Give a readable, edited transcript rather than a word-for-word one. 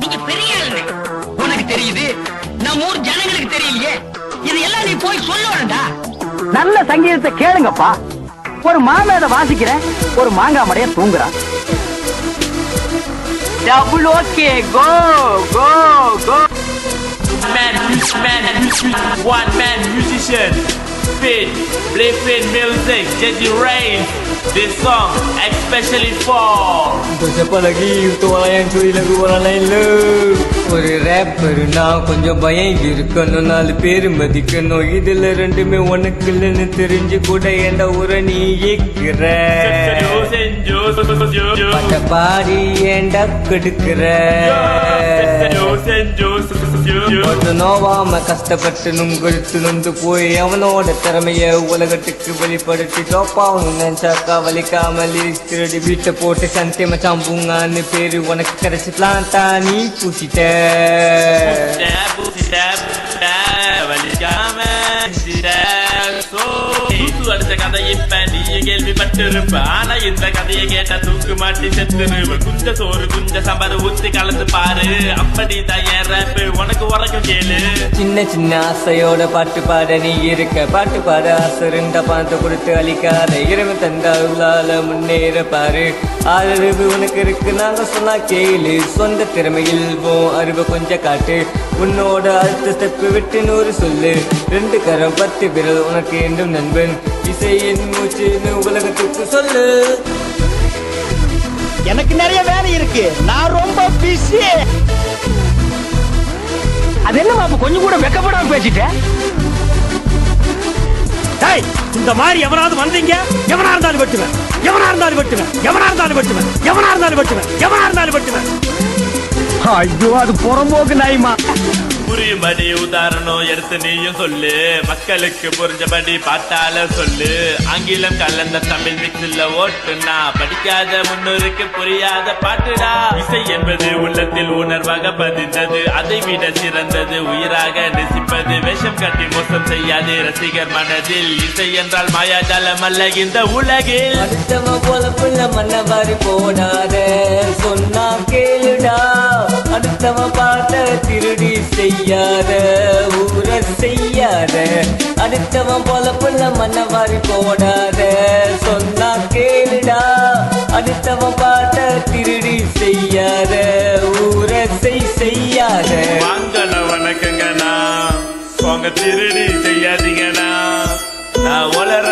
நீங்க பெரிய ஆளு, உனக்கு தெரியுது, நம்ம ஊர் ஜனங்களுக்கு தெரியலையே. இது எல்லாம் நீ போய் சொல்லணும்டா. நல்ல சங்கீதத்தை கேளுங்கப்பா. ஒரு மாமேத வாசிக்கிறேன், ஒரு மாங்காய் மடைய தூங்குறான். Double okay, go go go. One man musician, Finn, play Finn music, Jedi Rain. This song especially for. Untuk siapa lagi? Untuk orang yang curi lagu orang lain le. ஒரு ரேப்பர் நான் கொஞ்சம் பயம் இருக்கணும், 4 பேர் மதிக்கணும். இதுல ரெண்டுமே உனக்கு இல்லைன்னு தெரிஞ்சு கூட என்ன ஊரை நீ ஏக்குற. பட்ட பாடி ஏண்டா கெடுக்கிற. நோவாம கஷ்டப்பட்டு நுங்கெடுத்து நொந்து போய் அவனோட திறமைய உலகத்துக்கு வெளிப்படுத்தி டோப்பாவணும் நினைச்சாக்கா வலிக்காம லிரிக்ஸ் திருடி வீட்டை போட்டு சந்திய மச்சான் பூங்கான்னு பேரு உனக்கு கிடைச்சிக்கலாம் தான் நீ பூசிட்ட. அடுத்த கதை இப்ப நீ கேள்விப்பட்டிருப்ப, ஆனா இந்த கதையை கேட்ட தூக்கு மாட்டி செத்துருவ. குஞ்ச சோறு குஞ்ச சம்பரு ஊத்தி கலந்து பாரு, அப்படிதான் என் ரேப்பு உனக்கு உரைக்கும் கேளு. சின்ன சின்ன ஆசையோட பாட்டு பாட நீ இருக்க, பாட்டு பாட ஆசை ரெண்ட பாட்டு கொடுத்து அழிக்காத. இரவு தந்தா உள்ளால முன்னேற பாரு, ஆதரவு உனக்கு இருக்கு நாங்க சொன்னா கேளு. சொந்த திறமையில் அறிவை கொஞ்சம் காட்டு, உன்னோட அடுத்த ஸ்டெப் விட்டு 100 சொல்லு. 2 கரம் 10 விரல் உனக்கு என்றும் நண்பன், இசையின் மூச்சுன்னு உலகத்துக்கு சொல்லு. எனக்கு நிறைய வேலை இருக்கு, நான் ரொம்ப பிஸி. அது என்ன பாப்பா கொஞ்சம் கூட வெக்கப்படாம பேசிட்டேன். இந்த மாதிரி எவனாவது வந்தீங்க, எவனா இருந்தாலும் வெட்டுவேன், எவனா இருந்தாலும் வெட்டுவேன், எவனா இருந்தாலும் வெட்டுவேன், எவனா இருந்தாலும் வெட்டுவேன், எவனா இருந்தாலும் வெட்டுவேன். ஐயோ அது புறம்போக்கு நாய்மா. புரியும்படி உதாரணம் எடுத்து நீயும் சொல்லு, மக்களுக்கு புரிஞ்சபடி பாட்டால சொல்லு. ஆங்கிலம் கலந்த தமிழ் மிக்ஸில் ஓட்டுனா படிக்காத முன்னோருக்கு புரியாத பாட்டுடா. இசை என்பது உள்ளத்தில் உணர்வாக பதிந்தது, அதை விட சிறந்தது உயிராக நேசிப்பது. வேஷம் கட்டி மோசம் செய்யாது ரசிகர் மனதில், இசை என்றால் மாயாஜாலம் அல்ல இந்த உலகில். அடுத்தவ போல புள்ள மன்னவாரி போடாத, சொன்னா கேளுடா. அடுத்தவ பாட்ட திருடி செய்யாத, ஊர செய்யாத. அடுத்தவன் போல புள்ள மன்னவாரி போடாத, சொன்னா கேளுடா. அடுத்தவன் பாட்ட திருடி செய்யாத, ஊர செய்யாத. வாங்கன வணக்கங்கண்ணா, உங்க திருடி செய்யாதீங்கண்ணா. நான் வளர